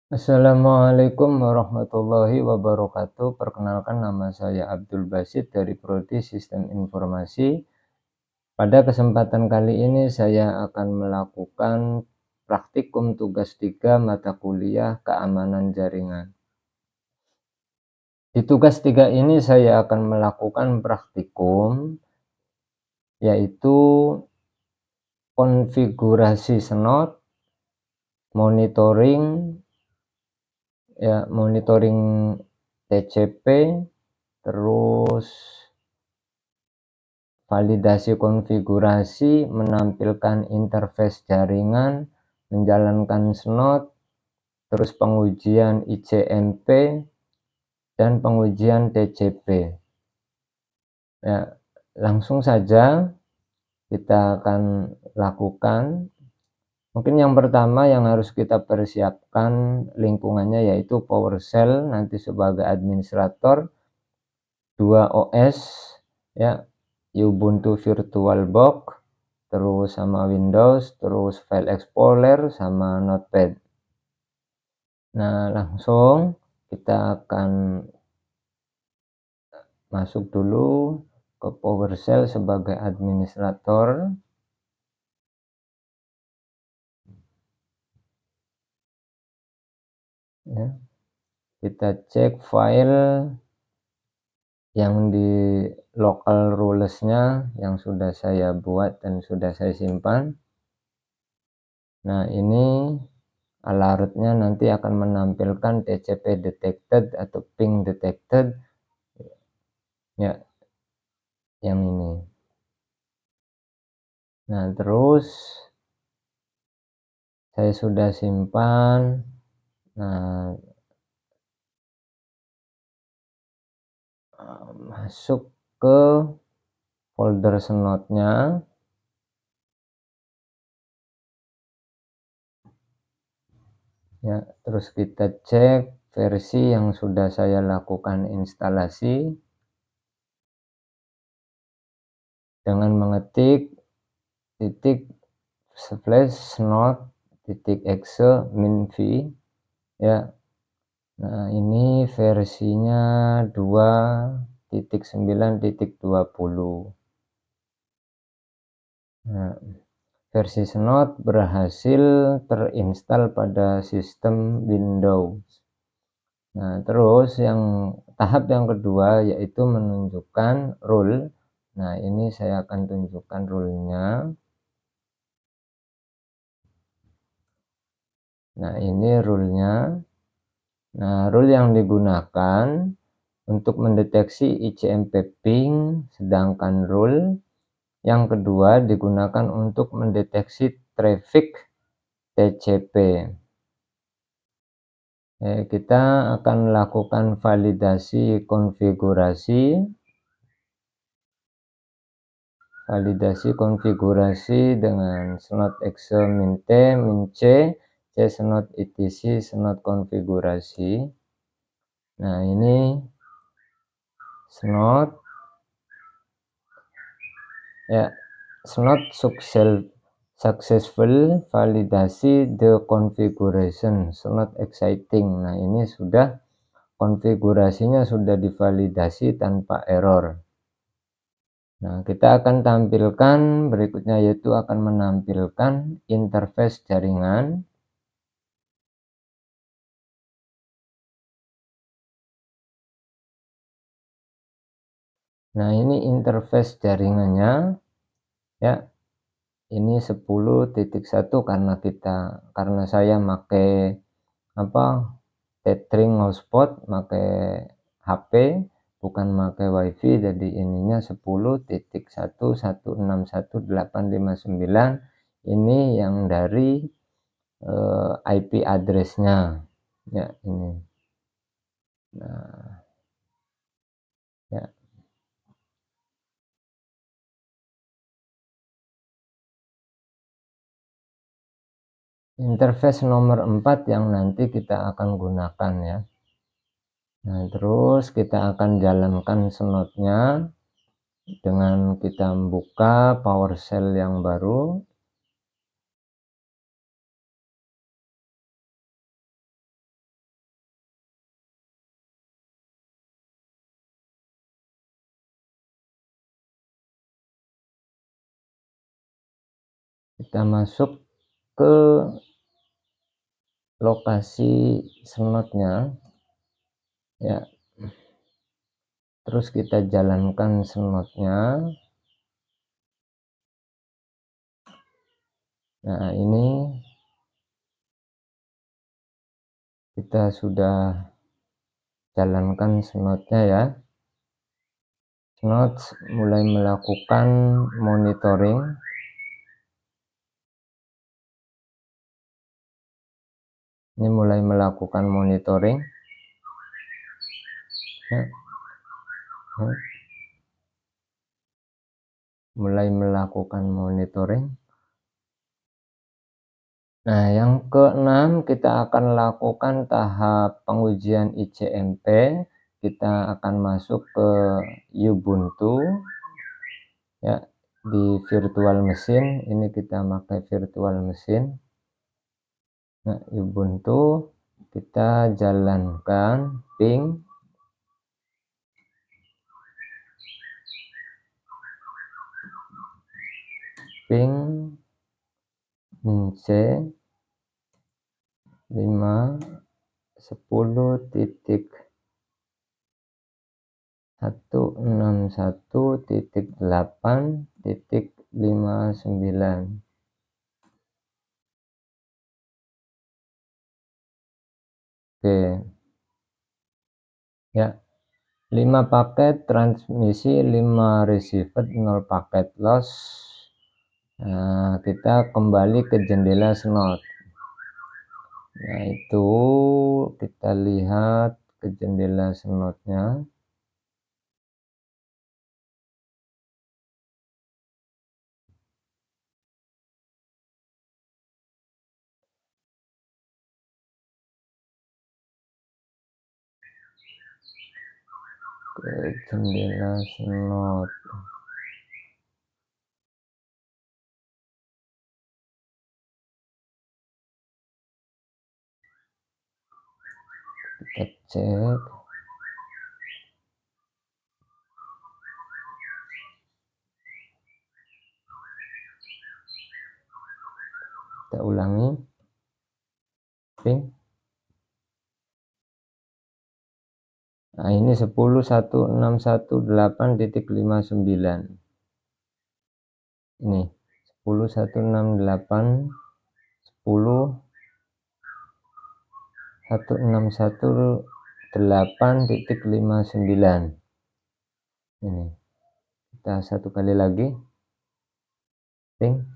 Assalamualaikum warahmatullahi wabarakatuh. Perkenalkan, nama saya Abdul Basit dari Prodi Sistem Informasi. Pada kesempatan kali ini saya akan melakukan praktikum tugas 3 mata kuliah keamanan jaringan. Di tugas 3 ini saya akan melakukan praktikum yaitu konfigurasi SNOT, monitoring TCP, terus validasi konfigurasi, menampilkan interface jaringan, menjalankan SNOT, terus pengujian ICMP, dan pengujian TCP. Ya, langsung saja kita akan lakukan. Mungkin yang pertama yang harus kita persiapkan lingkungannya yaitu PowerShell nanti sebagai administrator, 2 OS ya, Ubuntu VirtualBox, terus sama Windows, terus File Explorer sama Notepad. Nah, langsung kita akan masuk dulu ke PowerShell sebagai administrator. Ya, kita cek file yang di local rules-nya yang sudah saya buat dan sudah saya simpan. Nah, ini alertnya nanti akan menampilkan TCP detected atau ping detected ya, yang ini. Nah, terus saya sudah simpan. Nah, masuk ke folder SNOT-nya. Ya, terus kita cek versi yang sudah saya lakukan instalasi dengan mengetik /snot.exe minv ya. Nah, ini versinya 2.9.20. Nah, versi SNOT berhasil terinstall pada sistem Windows. Nah, terus tahap yang kedua yaitu menunjukkan rule. Nah, ini saya akan tunjukkan rule-nya. Nah, ini rule-nya. Nah, rule yang digunakan untuk mendeteksi ICMP ping, sedangkan rule yang kedua digunakan untuk mendeteksi traffic TCP. Kita akan melakukan validasi konfigurasi. Dengan snot.exe min-t, min-c, c-snot etc, snot konfigurasi. Nah, ini snot ya, snot successful validasi the configuration, snot exciting. Nah, ini sudah konfigurasinya sudah divalidasi tanpa error. Nah, kita akan tampilkan berikutnya yaitu akan menampilkan interface jaringan. Nah, ini interface jaringannya ya. Ini 10.1 karena saya pakai tethering hotspot, pakai HP bukan pakai wifi, jadi ininya 10.1.161.859. Ini yang dari IP address-nya ya, ini. Nah, ya, interface nomor 4 yang nanti kita akan gunakan ya. Nah, terus kita akan jalankan SNOT-nya dengan kita membuka PowerShell yang baru. kita masuk ke lokasi snotnya ya, terus kita jalankan snotnya. Nah, ini kita sudah jalankan snotnya ya. Snot mulai melakukan monitoring. Ini mulai melakukan monitoring ya. Mulai melakukan monitoring. Nah, yang keenam kita akan lakukan tahap pengujian ICMP. Kita akan masuk ke Ubuntu ya, di virtual machine. Ini kita pakai virtual machine. Nah, Ubuntu kita jalankan ping minc 5.161.8.59. Oke ya, 5 paket transmisi, 5 received, 0 paket loss. Nah, kita kembali ke jendela snot. Nah, itu kita lihat ke jendela snotnya. Ke jendela snot. Kita cek. Kita ulangi. Ping. Nah, ini 10.161.8.59. Ini 10.168 10.161.8.59. Ini kita satu kali lagi. Ping.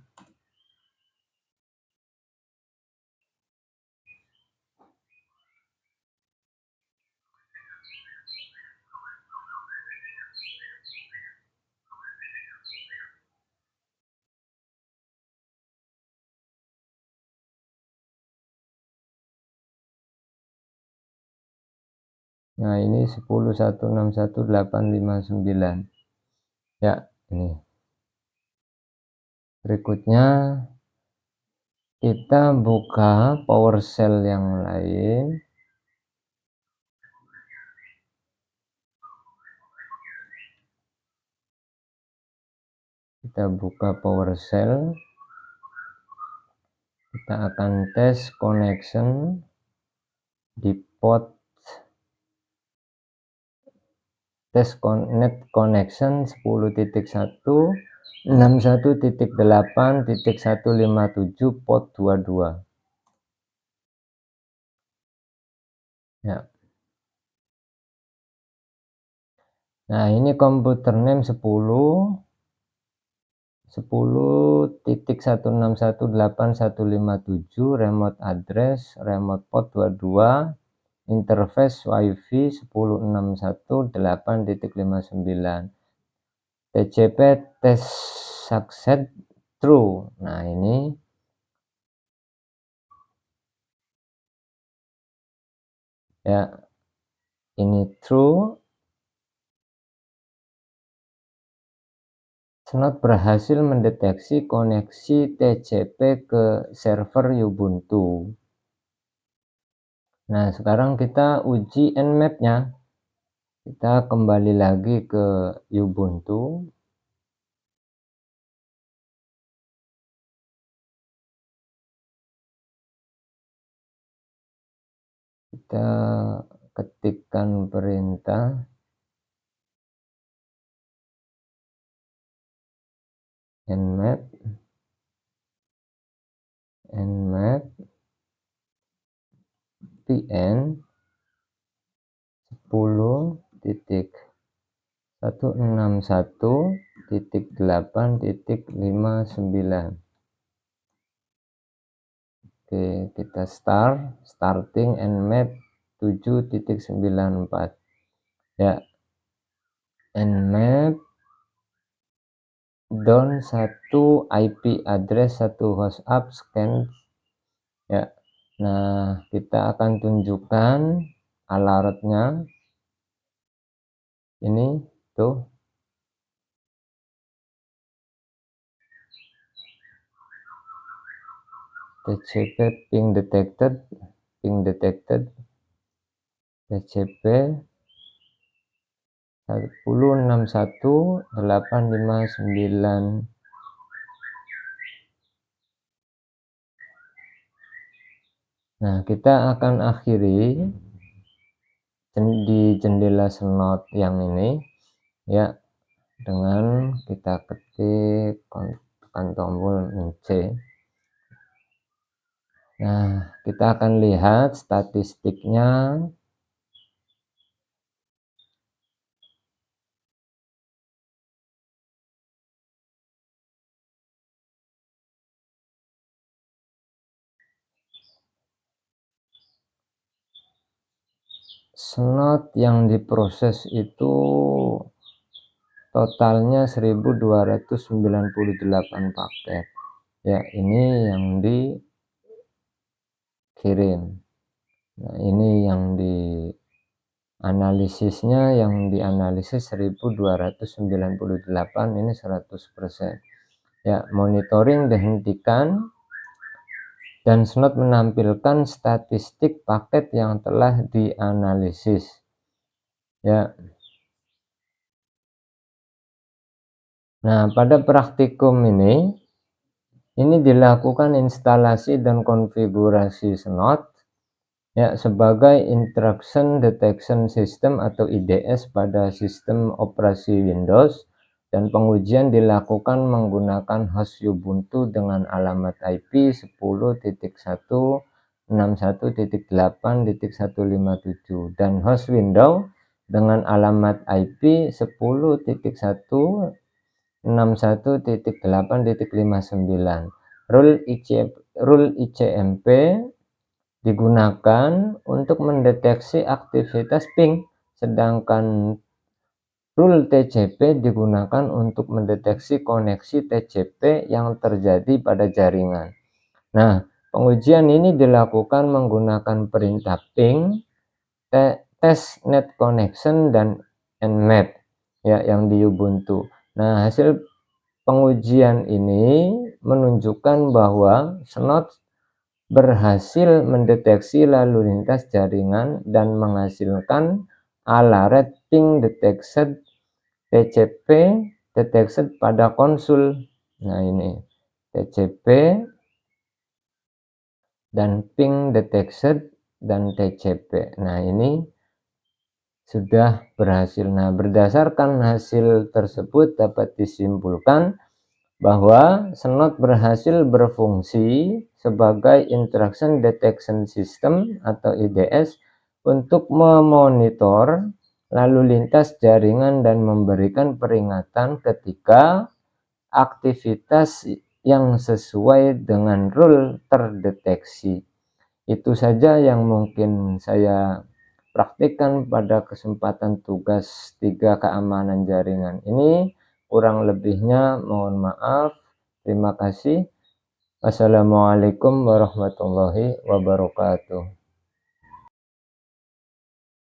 Nah, ini 10.161.859. Ya, ini. Berikutnya kita buka PowerShell yang lain. Kita buka PowerShell. Kita akan tes connection di port net connection 10.161.8.157 port 22 ya. Nah, ini komputer name 10.161.8.157, remote address, remote port 22, interface wifi 10.61.8.59, TCP test success true. Nah, ini ya, ini true. Snot berhasil mendeteksi koneksi TCP ke server Ubuntu. Nah, sekarang kita uji Nmap-nya. Kita kembali lagi ke Ubuntu. kita ketikkan perintah nmap pn 10.161.8.59. Oke, kita starting nmap 7.94 ya. Nmap down 1 IP address 1 host up scan ya. Nah, kita akan tunjukkan alertnya ini tuh. TCP ping detected TCP 10.61.859. Nah, kita akan akhiri di jendela Snot yang ini ya, dengan kita ketik tekan tombol C. Nah, kita akan lihat statistiknya. Snot yang diproses itu totalnya 1298 paket ya. Ini yang dikirim. Nah, ini yang dianalisisnya, yang dianalisis 1298, ini 100% ya. Monitoring dihentikan dan Snot menampilkan statistik paket yang telah dianalisis ya. Nah, pada praktikum ini dilakukan instalasi dan konfigurasi Snot ya sebagai Intrusion Detection System atau IDS pada sistem operasi Windows, dan pengujian dilakukan menggunakan host Ubuntu dengan alamat IP 10.161.8.157 dan host Windows dengan alamat IP 10.161.8.59. Rule ICMP digunakan untuk mendeteksi aktivitas ping, sedangkan rule TCP digunakan untuk mendeteksi koneksi TCP yang terjadi pada jaringan. Nah, pengujian ini dilakukan menggunakan perintah ping, test net connection, dan nmap ya yang di Ubuntu. Nah, hasil pengujian ini menunjukkan bahwa Snot berhasil mendeteksi lalu lintas jaringan dan menghasilkan alert ping detected TCP detected pada konsul. Nah, ini TCP dan ping detected dan TCP. Nah, ini sudah berhasil. Nah, berdasarkan hasil tersebut dapat disimpulkan bahwa Snot berhasil berfungsi sebagai Intrusion Detection System atau IDS untuk memonitor lalu lintas jaringan dan memberikan peringatan ketika aktivitas yang sesuai dengan rule terdeteksi. Itu saja yang mungkin saya praktikkan pada kesempatan tugas 3 keamanan jaringan ini. Kurang lebihnya mohon maaf. Terima kasih. Wassalamualaikum warahmatullahi wabarakatuh.